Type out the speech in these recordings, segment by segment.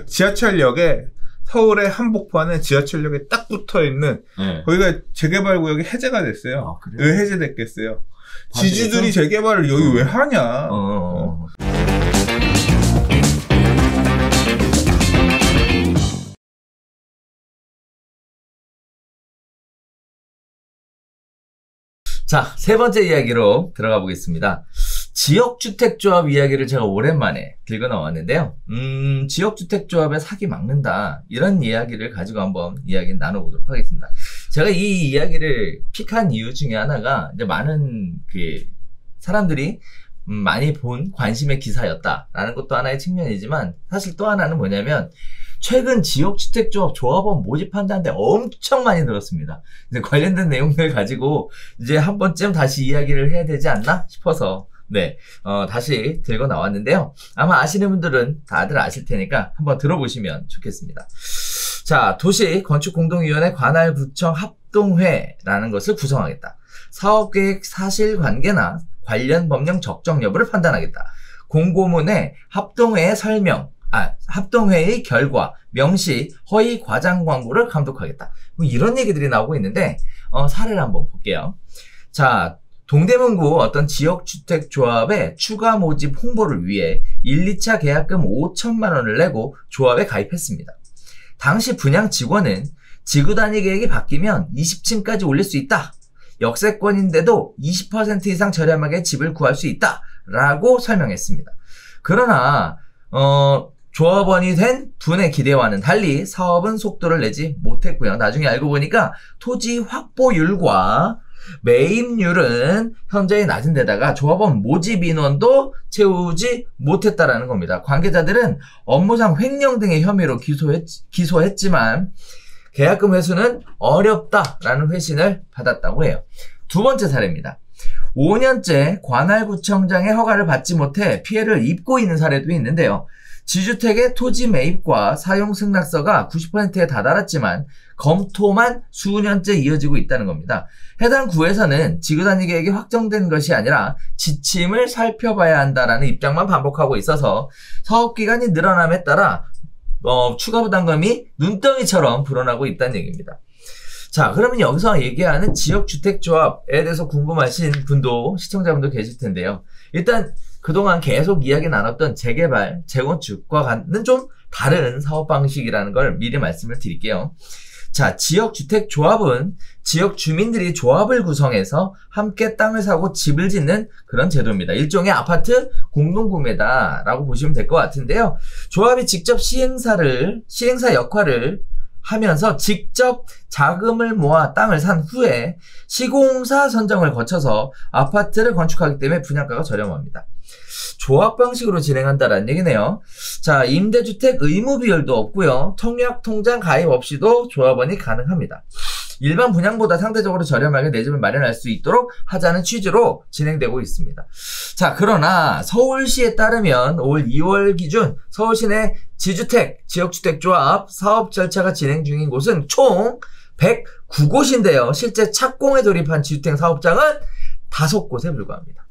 지하철역에 서울의 한복판에 지하철역에 딱 붙어있는 거기가 재개발구역이 해제가 됐어요. 아, 왜 해제됐겠어요? 지주들이 재개발을 여기 왜 하냐. 자, 세 번째 이야기로 들어가 보겠습니다. 지역주택조합 이야기를 제가 오랜만에 들고 나왔는데요. 지역주택조합의 사기 막는다, 이런 이야기를 가지고 한번 이야기 나눠보도록 하겠습니다. 제가 이 이야기를 픽한 이유 중에 하나가 이제 많은 사람들이 많이 본 관심의 기사였다라는 것도 하나의 측면이지만, 사실 또 하나는 뭐냐면 최근 지역주택조합 조합원 모집한다는데 엄청 많이 들었습니다. 이제 관련된 내용들 가지고 이제 한 번쯤 다시 이야기를 해야 되지 않나 싶어서 다시 들고 나왔는데요. 아마 아시는 분들은 다들 아실 테니까 한번 들어보시면 좋겠습니다. 자, 도시건축공동위원회 관할구청 합동회라는 것을 구성하겠다. 사업계획 사실관계나 관련 법령 적정 여부를 판단하겠다. 공고문에 합동회의 합동회의 결과, 명시, 허위 과장 광고를 감독하겠다. 뭐 이런 얘기들이 나오고 있는데, 사례를 한번 볼게요. 자, 동대문구 어떤 지역주택조합의 추가 모집 홍보를 위해 1, 2차 계약금 5천만 원을 내고 조합에 가입했습니다. 당시 분양 직원은 지구 단위 계획이 바뀌면 20층까지 올릴 수 있다. 역세권인데도 20% 이상 저렴하게 집을 구할 수 있다. 라고 설명했습니다. 그러나, 조합원이 된 분의 기대와는 달리 사업은 속도를 내지 못했고요. 나중에 알고 보니까 토지 확보율과 매입률은 현저히 낮은 데다가 조합원 모집 인원도 채우지 못했다라는 겁니다. 관계자들은 업무상 횡령 등의 혐의로 기소했지만 계약금 회수는 어렵다라는 회신을 받았다고 해요. 두 번째 사례입니다. 5년째 관할구청장의 허가를 받지 못해 피해를 입고 있는 사례도 있는데요. 지주택의 토지 매입과 사용 승낙서가 90%에 다다랐지만 검토만 수년째 이어지고 있다는 겁니다. 해당 구에서는 지구단위 계획이 확정된 것이 아니라 지침을 살펴봐야 한다라는 입장만 반복하고 있어서 사업기간이 늘어남에 따라 추가 부담금이 눈덩이처럼 불어나고 있다는 얘기입니다. 자, 그러면 여기서 얘기하는 지역주택조합에 대해서 궁금하신 분도, 시청자분도 계실 텐데요. 일단 그동안 계속 이야기 나눴던 재개발, 재건축과는 좀 다른 사업 방식이라는 걸 미리 말씀을 드릴게요. 자, 지역주택조합은 지역 주민들이 조합을 구성해서 함께 땅을 사고 집을 짓는 그런 제도입니다. 일종의 아파트 공동구매다라고 보시면 될 것 같은데요. 조합이 직접 시행사 역할을 하면서 직접 자금을 모아 땅을 산 후에 시공사 선정을 거쳐서 아파트를 건축하기 때문에 분양가가 저렴합니다. 조합 방식으로 진행한다라는 얘기네요. 자, 임대주택 의무 비율도 없고요. 청약통장 가입 없이도 조합원이 가능합니다. 일반 분양보다 상대적으로 저렴하게 내 집을 마련할 수 있도록 하자는 취지로 진행되고 있습니다. 자, 그러나 서울시에 따르면 올 2월 기준 서울시 내 지역주택조합 사업 절차가 진행 중인 곳은 총 109곳인데요. 실제 착공에 돌입한 지주택 사업장은 5곳에 불과합니다.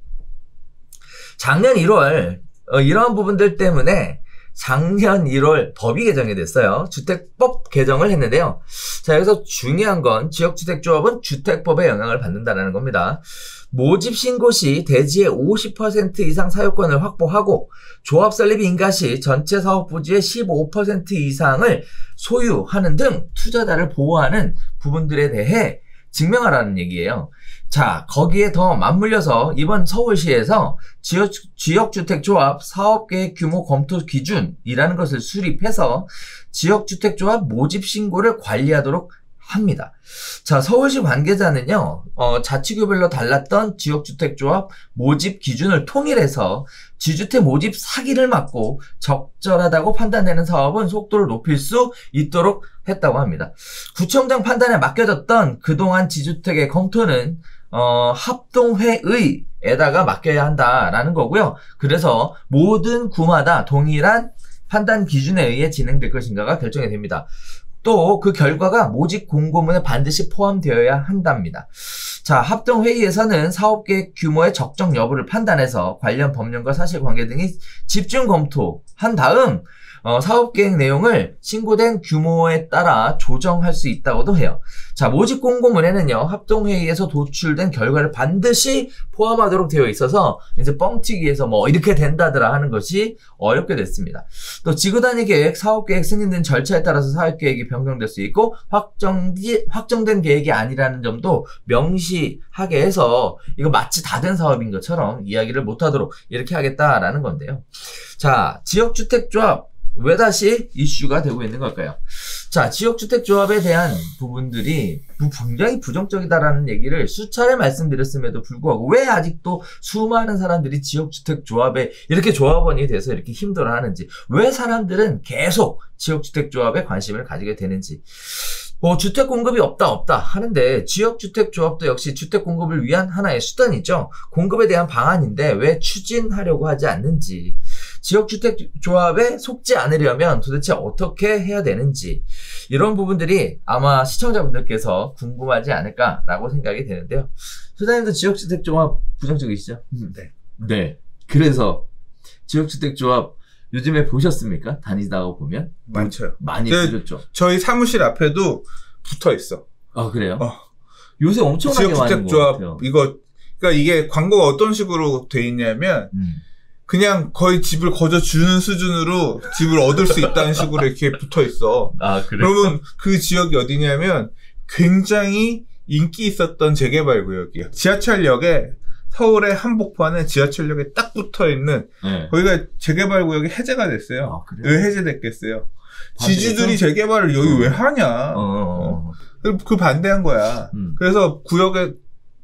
작년 1월 이러한 부분들 때문에 작년 1월 법이 개정이 됐어요. 주택법 개정을 했는데요. 자, 여기서 중요한 건 지역주택조합은 주택법에 영향을 받는다는 겁니다. 모집 신고 시 대지의 50% 이상 사용권을 확보하고 조합 설립 인가 시 전체 사업 부지의 15% 이상을 소유하는 등 투자자를 보호하는 부분들에 대해 증명하라는 얘기예요. 자, 거기에 더 맞물려서 이번 서울시에서 지역주택조합 사업계획 규모 검토 기준이라는 것을 수립해서 지역주택조합 모집 신고를 관리하도록 합니다. 자, 서울시 관계자는요, 자치구별로 달랐던 지역주택조합 모집 기준을 통일해서 지주택 모집 사기를 막고 적절하다고 판단되는 사업은 속도를 높일 수 있도록 했다고 합니다. 구청장 판단에 맡겨졌던 그동안 지주택의 검토는 합동회의에다가 맡겨야 한다라는 거고요. 그래서 모든 구마다 동일한 판단 기준에 의해 진행될 것인가가 결정이 됩니다. 또 그 결과가 모집 공고문에 반드시 포함되어야 한답니다. 자, 합동회의에서는 사업계획 규모의 적정 여부를 판단해서 관련 법령과 사실관계 등이 집중 검토한 다음 사업계획 내용을 신고된 규모에 따라 조정할 수 있다고도 해요. 자, 모집 공고문에는요, 합동회의에서 도출된 결과를 반드시 포함하도록 되어 있어서 이제 뻥튀기해서 뭐 이렇게 된다더라 하는 것이 어렵게 됐습니다. 또 지구단위 계획, 사업계획 승인된 절차에 따라서 사업계획이 변경될 수 있고 확정된 계획이 아니라는 점도 명시하게 해서 이거 마치 다 된 사업인 것처럼 이야기를 못하도록 이렇게 하겠다라는 건데요. 자, 지역주택조합 왜 다시 이슈가 되고 있는 걸까요? 자, 지역주택조합에 대한 부분들이 굉장히 부정적이다라는 얘기를 수차례 말씀드렸음에도 불구하고 왜 아직도 수많은 사람들이 지역주택조합에 이렇게 조합원이 돼서 이렇게 힘들어하는지, 왜 사람들은 계속 지역주택조합에 관심을 가지게 되는지. 주택 공급이 없다 하는데 지역주택조합도 역시 주택 공급을 위한 하나의 수단이죠. 공급에 대한 방안인데 왜 추진하려고 하지 않는지, 지역주택조합에 속지 않으려면 도대체 어떻게 해야 되는지, 이런 부분들이 아마 시청자분들께서 궁금하지 않을까라고 생각이 되는데요. 소장님도 지역주택조합 부정적이시죠? 네. 그래서 지역주택조합 요즘에 보셨습니까? 다니다가 보면? 많죠. 많이 보셨죠. 저희 사무실 앞에도 붙어 있어. 아, 그래요? 요새 엄청나게 많은 것 같아요. 지역주택조합, 그러니까 이게 광고가 어떤 식으로 돼 있냐면, 그냥 거의 집을 거저 주는 수준으로 집을 얻을 수 있다는 식으로 이렇게 붙어 있어. 아, 그래요? 그러면 그 지역이 어디냐면, 굉장히 인기 있었던 재개발 구역이에요. 지하철역에, 서울의 한복판에 지하철역에 딱 붙어 있는, 거기가 재개발 구역이 해제가 됐어요. 아, 왜 해제됐겠어요? 지주들이 재개발을 여기 왜 하냐? 그 반대한 거야. 그래서 구역에,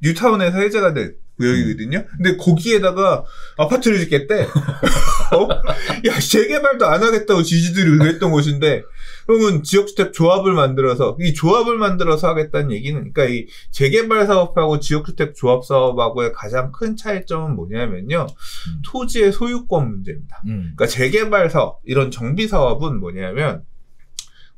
뉴타운에서 해제가 된 구역이거든요. 근데 거기에다가 아파트를 짓겠대. 야, 재개발도 안 하겠다고 지주들이 그랬던 곳인데, 그러면 지역주택 조합을 만들어서, 이 조합을 만들어서 하겠다는 얘기는, 그러니까 이 재개발 사업하고 지역주택 조합 사업하고의 가장 큰 차이점은 뭐냐면요, 토지의 소유권 문제입니다. 그러니까 재개발 사업, 이런 정비 사업은 뭐냐면,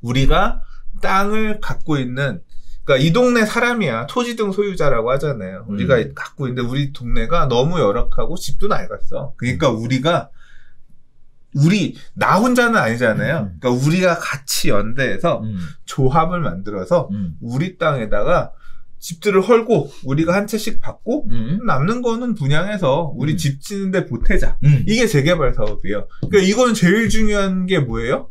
우리가 땅을 갖고 있는, 그러니까 이 동네 사람이야 토지 등 소유자라고 하잖아요. 우리가 갖고 있는데 우리 동네가 너무 열악하고 집도 낡았어. 그러니까 나 혼자는 아니잖아요. 그러니까 우리가 같이 연대해서 조합을 만들어서 우리 땅에다가 집들을 헐고 우리가 한 채씩 받고 남는 거는 분양해서 우리 집 짓는데 보태자. 이게 재개발 사업이에요. 그러니까 이건 제일 중요한 게 뭐예요?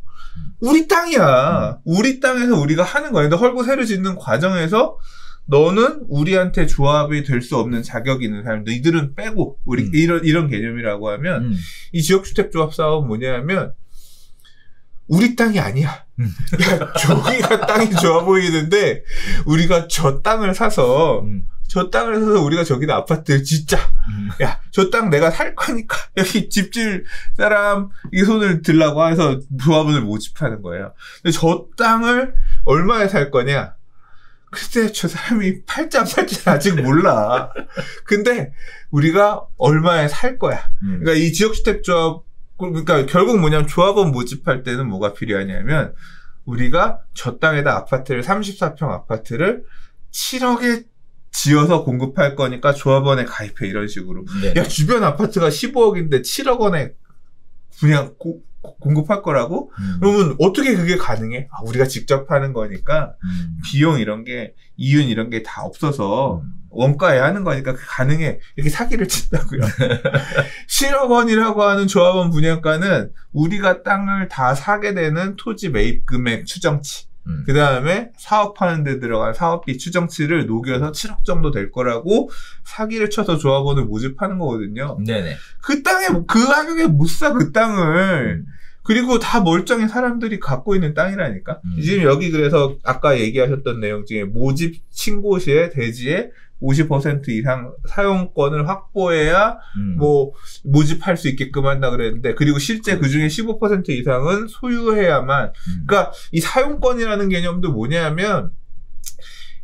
우리 땅이야. 우리 땅에서 우리가 하는 거야. 근데 헐고 새로 짓는 과정에서 너는 우리한테 조합이 될 수 없는 자격이 있는 사람들, 이들은 빼고, 이런 개념이라고 하면, 이 지역주택조합 사업은 뭐냐면, 우리 땅이 아니야. 야, 저기가 땅이 좋아 보이는데, 우리가 저 땅을 사서 우리가 저기다 아파트를 짓자. 야, 저 땅 내가 살 거니까, 여기 집질 사람, 이 손을 들라고 해서 조합원을 모집하는 거예요. 근데 저 땅을 얼마에 살 거냐? 글쎄, 저 사람이 팔지 안 팔지 아직 몰라. 근데 우리가 얼마에 살 거야. 그러니까 이 지역주택조합, 그러니까 결국 뭐냐면 조합원 모집할 때는 뭐가 필요하냐면, 우리가 저 땅에다 아파트를, 34평 아파트를 7억에 지어서 공급할 거니까 조합원에 가입해, 이런 식으로. 네. 야, 주변 아파트가 15억인데 7억 원에 그냥 공급할 거라고? 그러면 어떻게 그게 가능해? 아, 우리가 직접 하는 거니까 비용 이런 게, 이윤 이런 게 다 없어서 원가에 하는 거니까 가능해. 이렇게 사기를 친다고요. 7억 원이라고 하는 조합원 분양가는 우리가 땅을 다 사게 되는 토지 매입 금액 추정치. 그 다음에 사업하는 데 들어간 사업비 추정치를 녹여서 7억 정도 될 거라고 사기를 쳐서 조합원을 모집하는 거거든요. 네네. 그 땅에, 그 가격에 못 사, 그 땅을. 그리고 다 멀쩡히 사람들이 갖고 있는 땅이라니까. 지금 여기 그래서 아까 얘기하셨던 내용 중에 모집 신고 시에 대지의 50% 이상 사용권을 확보해야 모집할 수 있게끔 한다 그랬는데, 그리고 실제 그 중에 15% 이상은 소유해야만. 그러니까 이 사용권이라는 개념도 뭐냐면,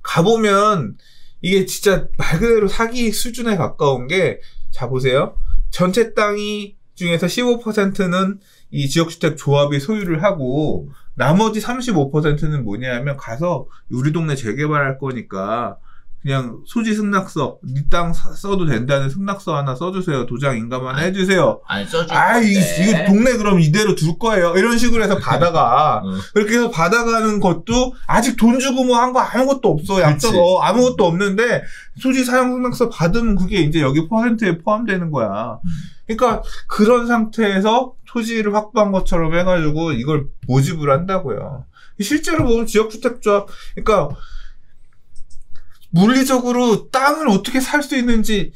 가보면 이게 진짜 말 그대로 사기 수준에 가까운 게, 자 보세요. 전체 땅이 중에서 15%는 이 지역주택 조합이 소유를 하고, 나머지 35%는 뭐냐면 가서 우리 동네 재개발할 거니까 그냥 소지 승낙서, 네 땅 써도 된다는 승낙서 하나 써주세요. 도장 인감 하나 해주세요. 아니, 써줄 이거 동네 그럼 이대로 둘 거예요. 이런 식으로 해서 받아가. 그렇게 해서 받아가는 것도 아직 돈 주고 뭐 한 거 아무것도 없어. 약속 아무것도 없는데 소지 사용 승낙서 받으면 그게 이제 여기 퍼센트에 포함되는 거야. 그러니까 그런 상태에서 토지를 확보한 것처럼 해가지고 이걸 모집을 한다고요. 실제로 보면 지역주택조합, 그러니까 물리적으로 땅을 어떻게 살 수 있는지,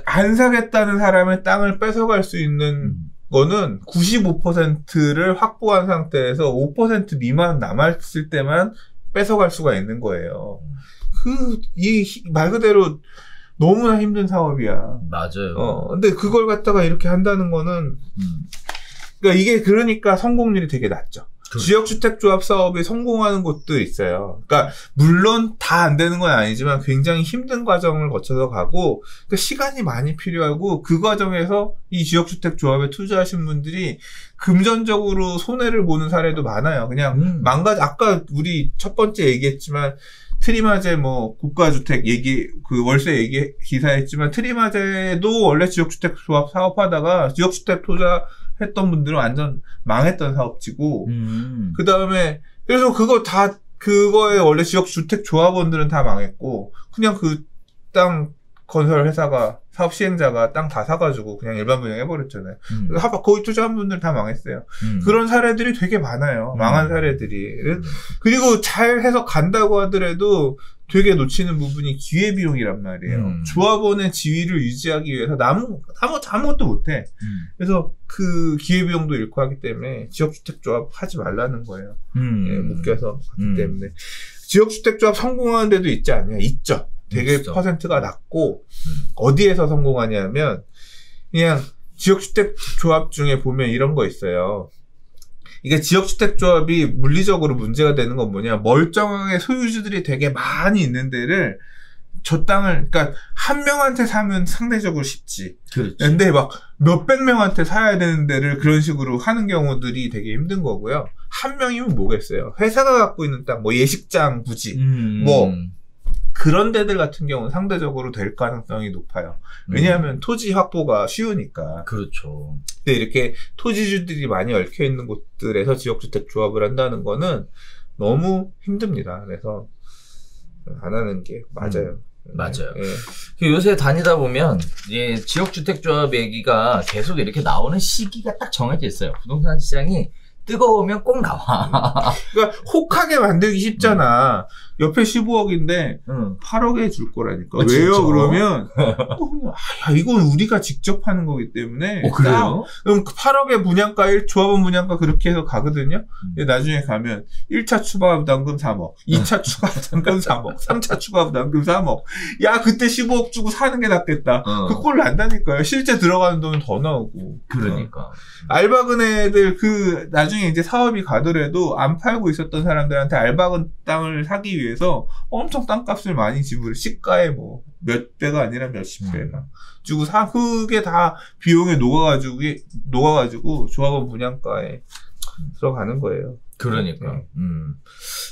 안 사겠다는 사람의 땅을 뺏어갈 수 있는 거는 95%를 확보한 상태에서 5% 미만 남았을 때만 뺏어갈 수가 있는 거예요. 말 그대로 너무나 힘든 사업이야. 맞아요. 근데 그걸 갖다가 이렇게 한다는 거는, 그러니까 성공률이 되게 낮죠. 지역주택조합 사업이 성공하는 곳도 있어요. 그러니까 물론 다 안 되는 건 아니지만 굉장히 힘든 과정을 거쳐서 가고 그러니까 시간이 많이 필요하고 그 과정에서 이 지역주택조합에 투자하신 분들이 금전적으로 손해를 보는 사례도 많아요. 그냥 아까 우리 첫 번째 얘기했지만 트리마제 국가주택 월세 기사했지만 트리마제도 원래 지역주택조합 사업하다가 지역주택 투자했던 분들은 완전 망했던 사업지고, 그 다음에, 그래서 그거에 원래 지역주택조합원들은 다 망했고, 그냥 그 땅 건설 회사가, 사업 시행자가 땅 다 사가지고 그냥 일반 분양해버렸잖아요. 거기 투자한 분들 다 망했어요. 그런 사례들이 되게 많아요. 망한 사례들이. 그리고 잘 해서 간다고 하더라도 되게 놓치는 부분이 기회비용이란 말이에요. 조합원의 지위를 유지하기 위해서 아무것도 못해. 그래서 그 기회비용도 잃고 하기 때문에 지역주택조합 하지 말라는 거예요. 묶여서 하기 때문에. 지역주택조합 성공하는 데도 있지 않냐? 있죠. 되게 퍼센트가 낮고, 어디에서 성공하냐면, 그냥 지역주택조합 중에 보면 이런 거 있어요. 이게 지역주택조합이 물리적으로 문제가 되는 건 뭐냐, 멀쩡하게 소유주들이 되게 많이 있는 데를 저 땅을, 그러니까 한 명한테 사면 상대적으로 쉽지. 그렇지. 근데 막 몇백 명한테 사야 되는 데를 그런 식으로 하는 경우들이 되게 힘든 거고요. 한 명이면 뭐겠어요. 회사가 갖고 있는 땅, 예식장 부지, 그런 데들 같은 경우는 상대적으로 될 가능성이 높아요. 왜냐하면 토지 확보가 쉬우니까. 그렇죠. 근데 이렇게 토지주들이 많이 얽혀있는 곳들에서 지역주택 조합을 한다는 거는 너무 힘듭니다. 그래서 안 하는 게 맞아요. 맞아요. 요새 다니다 보면 지역주택조합 얘기가 계속 이렇게 나오는 시기가 딱 정해져 있어요. 부동산 시장이 뜨거우면 꼭 나와. 그러니까 혹하게 만들기 쉽잖아. 옆에 15억인데 8억에 줄 거라니까. 왜요? 진짜? 그러면 이건 우리가 직접 하는 거기 때문에. 그래요? 그럼 8억의 조합원 분양가 그렇게 해서 가거든요. 근데 나중에 가면 1차 추가 부담금 3억, 2차 추가 부담금 3억, 3차 추가 부담금 3억. 야, 그때 15억 주고 사는 게 낫겠다. 그 꼴 난다니까요. 실제 들어가는 돈은 더 나오고. 그러니까. 알바근 애들 나중에 이제 사업이 가더라도 안 팔고 있었던 사람들한테 알바근 땅을 사기 위해서 엄청 땅값을 많이 시가에 몇 배가 아니라 몇십 배가 주고 그게 다 비용에 녹아가지고 조합원 분양가에 들어가는 거예요. 그러니까.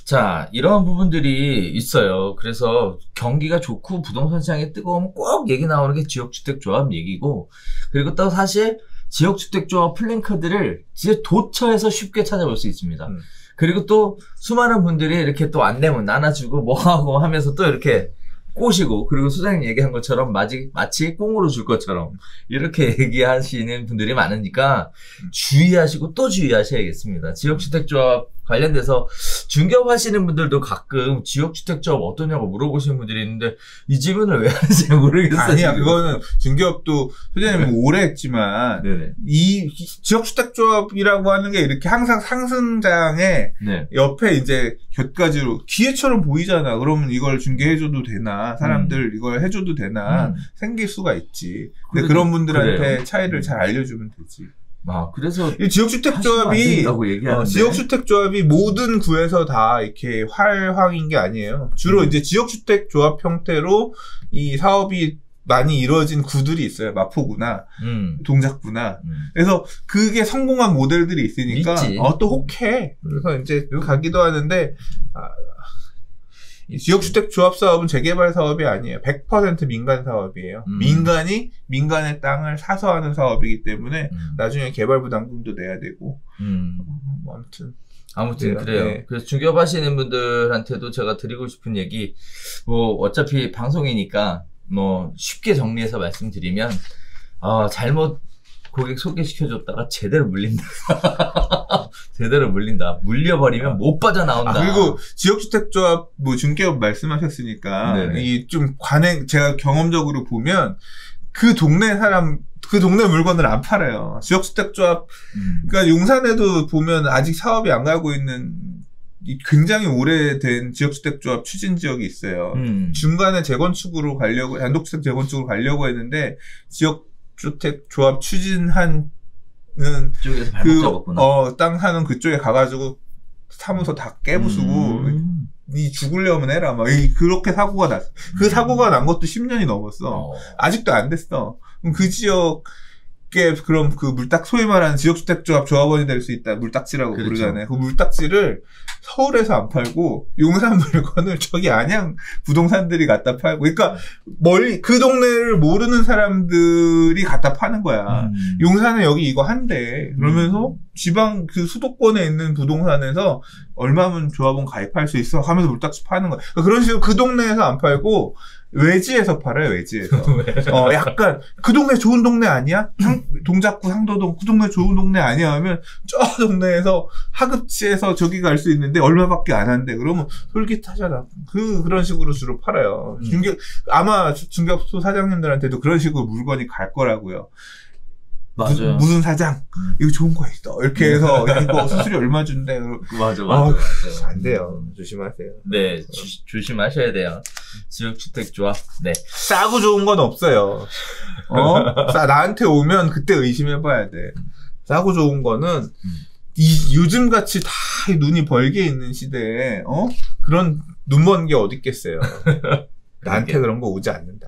자, 이런 부분들이 있어요. 그래서 경기가 좋고 부동산 시장이 뜨거우면 꼭 얘기 나오는 게 지역주택조합 얘기고, 그리고 또 사실 지역주택조합 플랜카드를 진짜 도처에서 쉽게 찾아볼 수 있습니다. 그리고 또 수많은 분들이 이렇게 또 안내문 나눠주고 뭐하고 하면서 또 이렇게 꼬시고, 그리고 소장님 얘기한 것처럼 마치 꽁으로 줄 것처럼 이렇게 얘기하시는 분들이 많으니까 주의하시고 또 주의하셔야겠습니다. 지역주택조합 관련돼서 중개업하시는 분들도 가끔 지역주택조합 어떠냐고 물어보시는 분들이 있는데 이 질문을 왜 하는지 모르겠어요. 아니야, 그거는 중개업도 소장님이 오래 했지만 이 지역주택조합이라고 하는 게 이렇게 항상 상승장에 옆에 이제 곁가지로 기회처럼 보이잖아. 그러면 이걸 중개해줘도 되나, 사람들 이걸 해줘도 되나 생길 수가 있지. 근데 그런 분들한테 차이를 잘 알려주면 되지. 그래서 이 지역주택조합이 모든 구에서 다 이렇게 활황인 게 아니에요. 주로 이제 지역주택조합 형태로 이 사업이 많이 이루어진 구들이 있어요. 마포구나, 동작구나. 그래서 그게 성공한 모델들이 있으니까 또 혹해. 그래서 이제 가기도 하는데 이 지역주택조합 사업은 재개발 사업이 아니에요. 100% 민간 사업이에요. 민간이 민간의 땅을 사서 하는 사업이기 때문에 나중에 개발부담금도 내야 되고 뭐 아무튼 그래요. 네. 그래서 중개업하시는 분들한테도 제가 드리고 싶은 얘기, 뭐 어차피 방송이니까 뭐 쉽게 정리해서 말씀드리면, 잘못 고객 소개시켜줬다가 제대로 물린다. 제대로 물린다. 물려버리면 못 빠져나온다. 그리고 지역주택조합 뭐 중개업 말씀하셨으니까 이 좀 제가 경험적으로 보면 그 동네 물건을 안 팔아요. 지역주택조합, 그러니까 용산에도 보면 아직 사업이 안 가고 있는 굉장히 오래된 지역주택조합 추진 지역이 있어요. 중간에 재건축으로 가려고, 단독주택 재건축으로 가려고 했는데, 지역주택조합 추진하는 쪽에서 발목 잡았구나. 땅 사는 그쪽에 가가지고 사무소 다 깨부수고, 니 죽으려면 해라. 막, 그렇게 사고가 났어. 그 사고가 난 것도 10년이 넘었어. 아직도 안 됐어. 그럼 그 지역에, 그럼 그 소위 말하는 지역주택조합 조합원이 될 수 있다. 물딱지라고 그렇죠. 부르잖아요. 그 물딱지를 서울에서 안 팔고, 용산 물건을 저기 안양 부동산들이 갖다 팔고, 그러니까 그 동네를 모르는 사람들이 갖다 파는 거야. 용산에 여기 이거 한대. 그러면서 지방 수도권에 있는 부동산에서 얼마면 조합원 가입할 수 있어? 하면서 물딱지 파는 거야. 그러니까 그런 식으로 그 동네에서 안 팔고, 외지에서 팔아요, 외지에서. 약간, 그 동네 좋은 동네 아니야? 동작구, 상도동, 그 동네 좋은 동네 아니야? 하면, 저 동네에서 하급지에서 저기 갈 수 있는데, 얼마밖에 안 한대. 그러면 솔깃하잖아. 그런 식으로 주로 팔아요. 아마 중개업소 사장님들한테도 그런 식으로 물건이 갈 거라고요. 맞아요. 무슨 사장, 이거 좋은 거 있어. 이렇게 해서, 이거 수수료 얼마 준대. 맞아. 안 돼요. 조심하세요. 네, 조심하셔야 돼요. 지역주택조합, 네. 싸고 좋은 건 없어요. 나한테 오면 그때 의심해봐야 돼. 싸고 좋은 거는, 요즘같이 다 눈이 벌게 있는 시대에, 그런 눈 먼 게 어딨겠어요. 나한테 그런 거 오지 않는다.